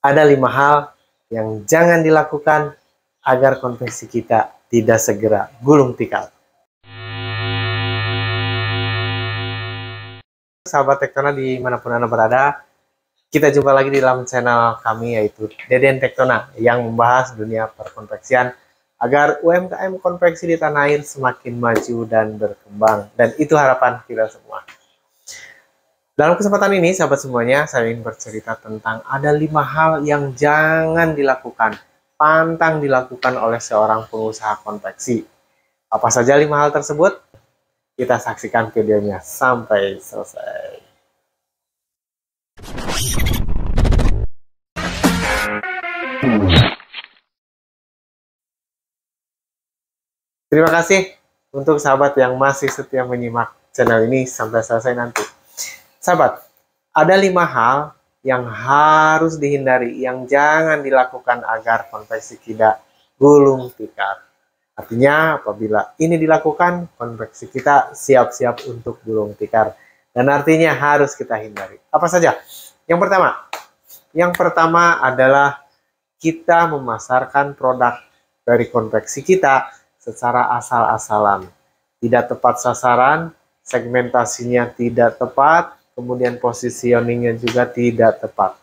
Ada 5 hal yang jangan dilakukan agar konveksi kita tidak segera gulung tikar. Sahabat Tektona dimanapun Anda berada, kita jumpa lagi di dalam channel kami yaitu Deden Tektona yang membahas dunia perkonveksian agar UMKM konveksi di tanah air semakin maju dan berkembang. Dan itu harapan kita semua. Dalam kesempatan ini, sahabat semuanya, saya ingin bercerita tentang ada 5 hal yang jangan dilakukan, pantang dilakukan oleh seorang pengusaha konveksi. Apa saja 5 hal tersebut? Kita saksikan videonya sampai selesai. Terima kasih untuk sahabat yang masih setia menyimak channel ini sampai selesai nanti. Sahabat, ada 5 hal yang harus dihindari, yang jangan dilakukan agar konveksi tidak gulung tikar. Artinya apabila ini dilakukan, konveksi kita siap-siap untuk gulung tikar. Dan artinya harus kita hindari. Apa saja? Yang pertama adalah kita memasarkan produk dari konveksi kita secara asal-asalan. Tidak tepat sasaran, segmentasinya tidak tepat, kemudian positioningnya juga tidak tepat.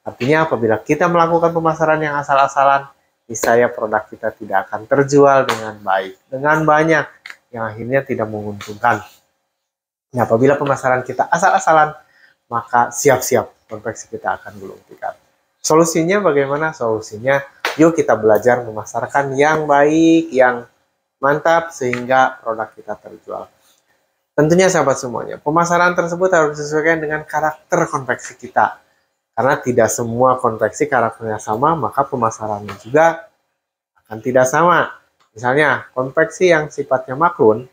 Artinya apabila kita melakukan pemasaran yang asal-asalan, niscaya produk kita tidak akan terjual dengan baik, dengan banyak, yang akhirnya tidak menguntungkan. Nah, apabila pemasaran kita asal-asalan, maka siap-siap konveksi kita akan gulung tikar. Solusinya bagaimana? Solusinya, yuk kita belajar memasarkan yang baik, yang mantap, sehingga produk kita terjual. Tentunya sahabat semuanya, pemasaran tersebut harus disesuaikan dengan karakter konveksi kita. Karena tidak semua konveksi karakternya sama, maka pemasarannya juga akan tidak sama. Misalnya, konveksi yang sifatnya maklun,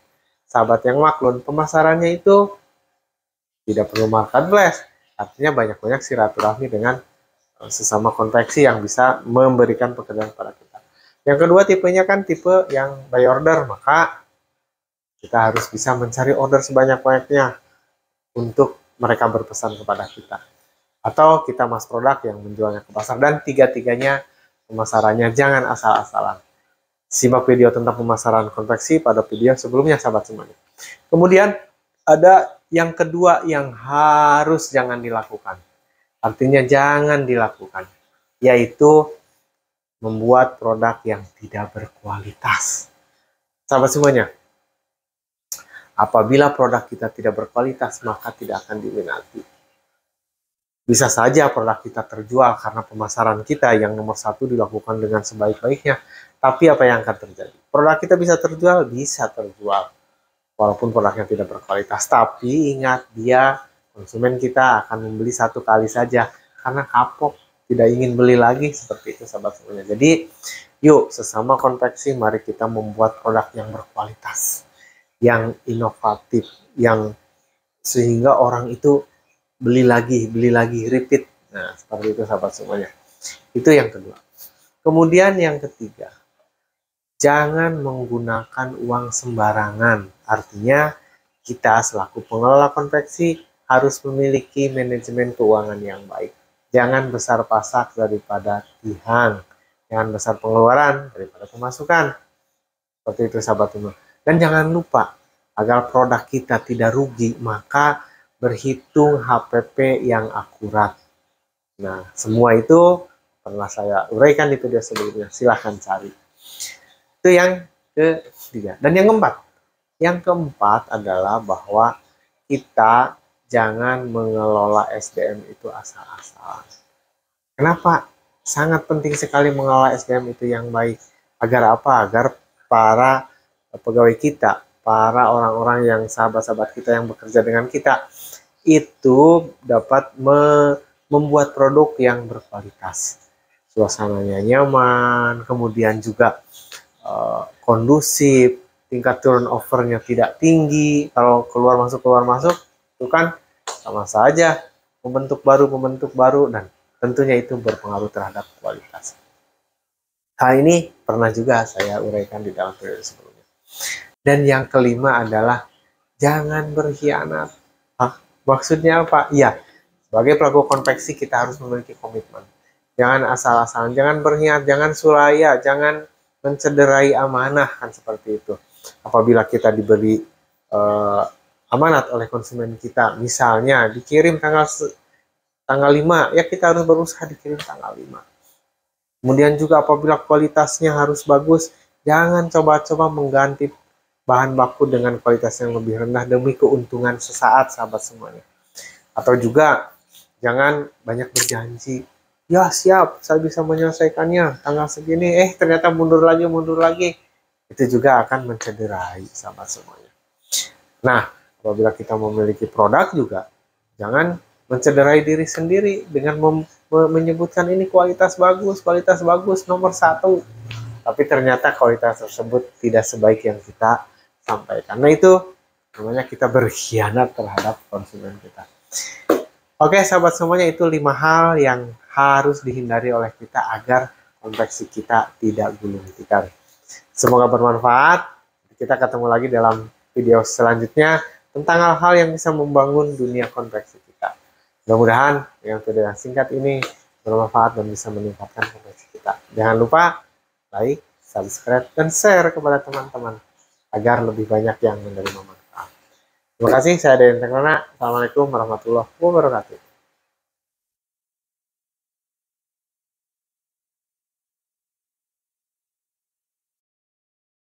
sahabat yang maklun, pemasarannya itu tidak perlu marketplace. Artinya banyak-banyak silaturahmi dengan sesama konveksi yang bisa memberikan pekerjaan kepada kita. Yang kedua, tipenya kan tipe yang by order, maka kita harus bisa mencari order sebanyak-banyaknya untuk mereka berpesan kepada kita. Atau kita mass produk yang menjualnya ke pasar. Dan tiga-tiganya pemasarannya jangan asal-asalan. Simak video tentang pemasaran konveksi pada video sebelumnya sahabat semuanya. Kemudian ada yang kedua yang harus jangan dilakukan. Artinya jangan dilakukan. Yaitu membuat produk yang tidak berkualitas. Sahabat semuanya, apabila produk kita tidak berkualitas, maka tidak akan diminati. Bisa saja produk kita terjual karena pemasaran kita yang nomor 1 dilakukan dengan sebaik-baiknya. Tapi apa yang akan terjadi? Produk kita bisa terjual? Bisa terjual. Walaupun produknya tidak berkualitas. Tapi ingat, konsumen kita akan membeli 1 kali saja. Karena kapok, tidak ingin beli lagi. Seperti itu sahabat semuanya. Jadi, yuk sesama konveksi mari kita membuat produk yang berkualitas. Yang inovatif. Yang sehingga orang itu beli lagi, repeat. Nah, seperti itu sahabat semuanya. Itu yang kedua. Kemudian yang ketiga, jangan menggunakan uang sembarangan. Artinya, kita selaku pengelola konveksi harus memiliki manajemen keuangan yang baik. Jangan besar pasak daripada tihang. Jangan besar pengeluaran daripada pemasukan. Seperti itu sahabat semua. Dan jangan lupa, agar produk kita tidak rugi, maka berhitung HPP yang akurat. Nah, semua itu pernah saya uraikan di video sebelumnya. Silahkan cari. Itu yang ketiga. Dan yang keempat. Yang keempat adalah bahwa kita jangan mengelola SDM itu asal-asalan. Kenapa? Sangat penting sekali mengelola SDM itu yang baik. Agar apa? Agar para pegawai kita, para orang-orang yang sahabat-sahabat kita yang bekerja dengan kita, itu dapat membuat produk yang berkualitas. Suasananya nyaman, kemudian juga kondusif, tingkat turnover-nya tidak tinggi. Kalau keluar masuk, itu kan sama saja membentuk baru, dan tentunya itu berpengaruh terhadap kualitas. Hal ini pernah juga saya uraikan di dalam video sebelumnya. Dan yang kelima adalah jangan berkhianat. Maksudnya apa? Iya, sebagai pelaku konveksi kita harus memiliki komitmen. Jangan asal-asalan, jangan berniat, jangan sulaya, jangan mencederai amanah, kan seperti itu. Apabila kita diberi amanat oleh konsumen kita, misalnya dikirim tanggal 5, ya kita harus berusaha dikirim tanggal 5. Kemudian juga apabila kualitasnya harus bagus, jangan coba-coba mengganti bahan baku dengan kualitas yang lebih rendah demi keuntungan sesaat, sahabat semuanya. Atau juga jangan banyak berjanji, ya siap, saya bisa menyelesaikannya tanggal segini, ternyata mundur lagi. Itu juga akan mencederai, sahabat semuanya. Nah, apabila kita memiliki produk juga, jangan mencederai diri sendiri dengan menyebutkan ini kualitas bagus, nomor 1. Tapi ternyata kualitas tersebut tidak sebaik yang kita sampaikan. Nah, itu namanya kita berkhianat terhadap konsumen kita. Oke, sahabat semuanya, itu 5 hal yang harus dihindari oleh kita agar konveksi kita tidak gulung tikar. Semoga bermanfaat. Kita ketemu lagi dalam video selanjutnya tentang hal-hal yang bisa membangun dunia konveksi kita. Mudah-mudahan yang video yang singkat ini bermanfaat dan bisa meningkatkan konveksi kita. Jangan lupa like, subscribe, dan share kepada teman-teman agar lebih banyak yang menerima manfaat. Terima kasih, saya Dayan Tenggona. Assalamualaikum warahmatullahi wabarakatuh.